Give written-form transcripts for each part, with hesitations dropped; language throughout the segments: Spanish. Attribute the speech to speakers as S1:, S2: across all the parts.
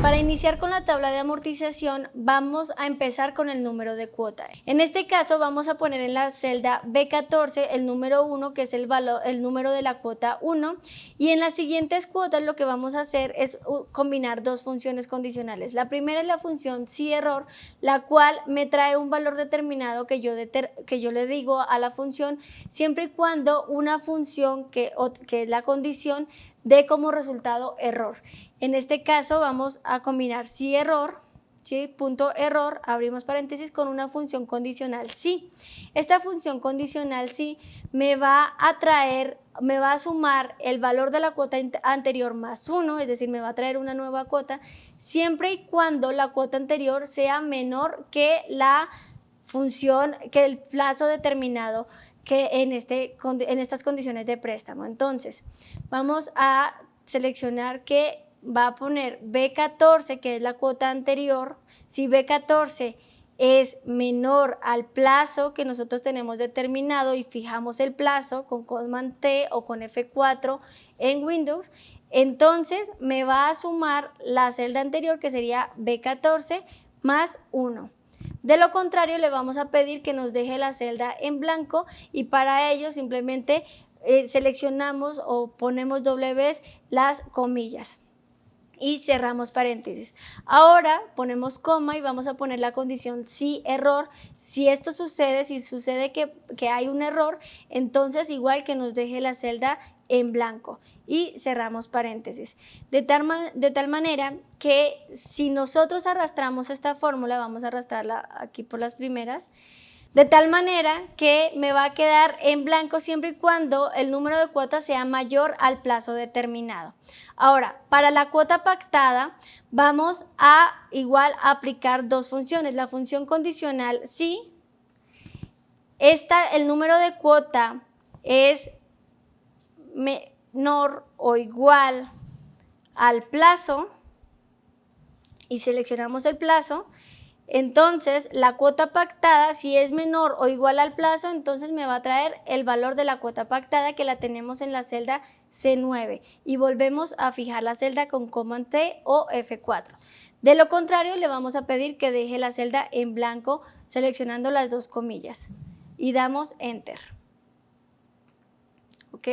S1: Para iniciar con la tabla de amortización vamos a empezar con el número de cuota. En este caso vamos a poner en la celda B14 el número 1, que es el número de la cuota 1, y en las siguientes cuotas lo que vamos a hacer es combinar dos funciones condicionales. La primera es la función si-error, la cual me trae un valor determinado que yo le digo a la función siempre y cuando una función que es la condición dé como resultado error. En este caso vamos a combinar si-error, ¿sí? Punto error, abrimos paréntesis, con una función condicional si. Esta función condicional si me va a sumar el valor de la cuota anterior más 1, es decir, me va a traer una nueva cuota, siempre y cuando la cuota anterior sea menor que la función, que el plazo determinado que en estas condiciones de préstamo. Entonces, vamos a seleccionar que va a poner B14, que es la cuota anterior. Si B14 es menor al plazo que nosotros tenemos determinado y fijamos el plazo con Command T o con F4 en Windows, entonces me va a sumar la celda anterior, que sería B14 más 1. De lo contrario, le vamos a pedir que nos deje la celda en blanco y para ello simplemente seleccionamos o ponemos doble vez las comillas y cerramos paréntesis. Ahora ponemos coma y vamos a poner la condición si error. Si esto sucede, si sucede que hay un error, entonces igual que nos deje la celda en blanco y cerramos paréntesis. De tal manera que si nosotros arrastramos esta fórmula, vamos a arrastrarla aquí por las primeras, de tal manera que me va a quedar en blanco siempre y cuando el número de cuotas sea mayor al plazo determinado. Ahora, para la cuota pactada vamos a igual aplicar dos funciones. La función condicional si el número de cuota es menor o igual al plazo y seleccionamos el plazo, entonces la cuota pactada, si es menor o igual al plazo, entonces me va a traer el valor de la cuota pactada, que la tenemos en la celda C9, y volvemos a fijar la celda con Command T o F4. De lo contrario, le vamos a pedir que deje la celda en blanco seleccionando las dos comillas y damos Enter. ¿Ok?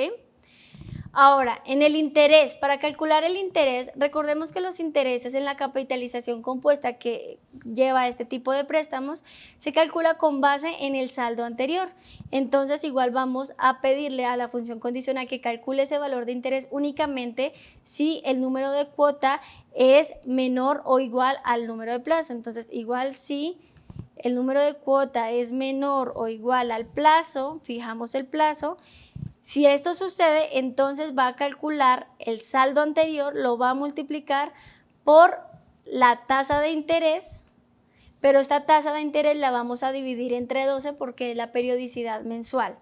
S1: Ahora, en el interés, para calcular el interés, recordemos que los intereses en la capitalización compuesta que lleva este tipo de préstamos se calcula con base en el saldo anterior. Entonces, igual vamos a pedirle a la función condicional que calcule ese valor de interés únicamente si el número de cuota es menor o igual al número de plazo. Entonces, igual si el número de cuota es menor o igual al plazo, fijamos el plazo. Si esto sucede, entonces va a calcular el saldo anterior, lo va a multiplicar por la tasa de interés, pero esta tasa de interés la vamos a dividir entre 12 porque es la periodicidad mensual.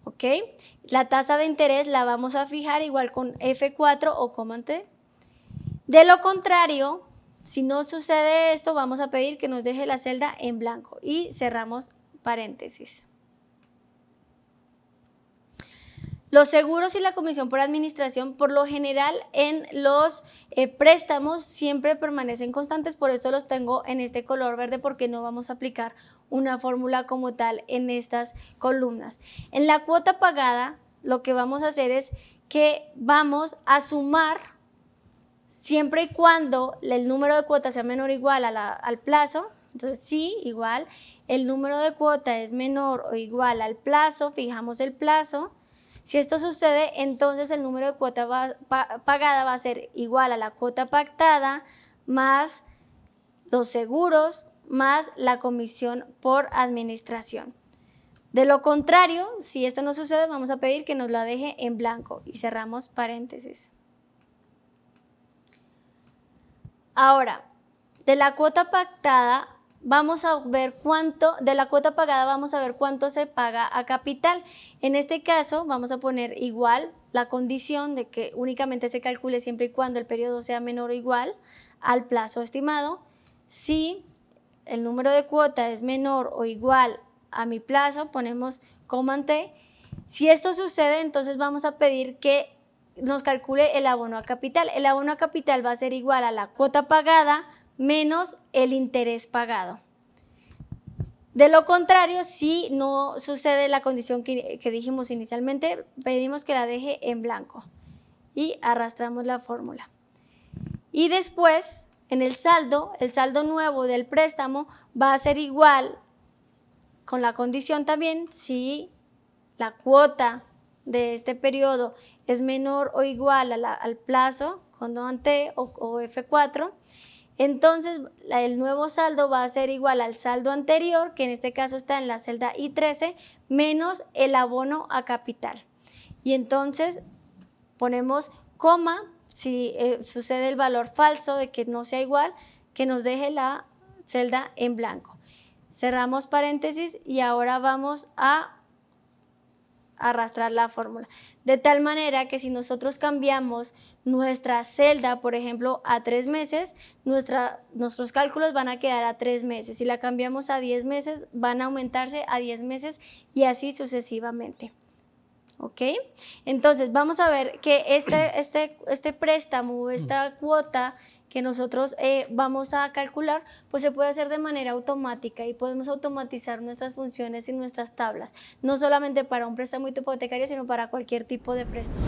S1: ¿Ok? La tasa de interés la vamos a fijar igual con F4 o Command T. De lo contrario, si no sucede esto, vamos a pedir que nos deje la celda en blanco y cerramos paréntesis. Los seguros y la comisión por administración, por lo general en los préstamos siempre permanecen constantes, por eso los tengo en este color verde, porque no vamos a aplicar una fórmula como tal en estas columnas. En la cuota pagada lo que vamos a hacer es que vamos a sumar siempre y cuando el número de cuotas sea menor o igual al plazo. Entonces sí, igual el número de cuota es menor o igual al plazo, fijamos el plazo. Si esto sucede, entonces el número de cuota pagada va a ser igual a la cuota pactada más los seguros más la comisión por administración. De lo contrario, si esto no sucede, vamos a pedir que nos la deje en blanco y cerramos paréntesis. Ahora, de la cuota pactada vamos a ver cuánto, de la cuota pagada vamos a ver cuánto se paga a capital. En este caso vamos a poner igual la condición de que únicamente se calcule siempre y cuando el periodo sea menor o igual al plazo estimado. Si el número de cuota es menor o igual a mi plazo, ponemos Command T. Si esto sucede, entonces vamos a pedir que nos calcule el abono a capital. El abono a capital va a ser igual a la cuota pagada menos el interés pagado. De lo contrario, si no sucede la condición que dijimos inicialmente, pedimos que la deje en blanco y arrastramos la fórmula. Y después, en el saldo nuevo del préstamo va a ser igual, con la condición también, si la cuota de este periodo es menor o igual al plazo, con T o F4, entonces el nuevo saldo va a ser igual al saldo anterior, que en este caso está en la celda I13, menos el abono a capital. Y entonces ponemos coma, si sucede el valor falso de que no sea igual, que nos deje la celda en blanco. Cerramos paréntesis y ahora vamos a arrastrar la fórmula. De tal manera que si nosotros cambiamos nuestra celda, por ejemplo, a 3 meses, nuestros cálculos van a quedar a 3 meses. Si la cambiamos a 10 meses, van a aumentarse a 10 meses y así sucesivamente. ¿Ok? Entonces, vamos a ver que este préstamo, esta cuota que nosotros vamos a calcular, pues se puede hacer de manera automática y podemos automatizar nuestras funciones y nuestras tablas, no solamente para un préstamo hipotecario, sino para cualquier tipo de préstamo.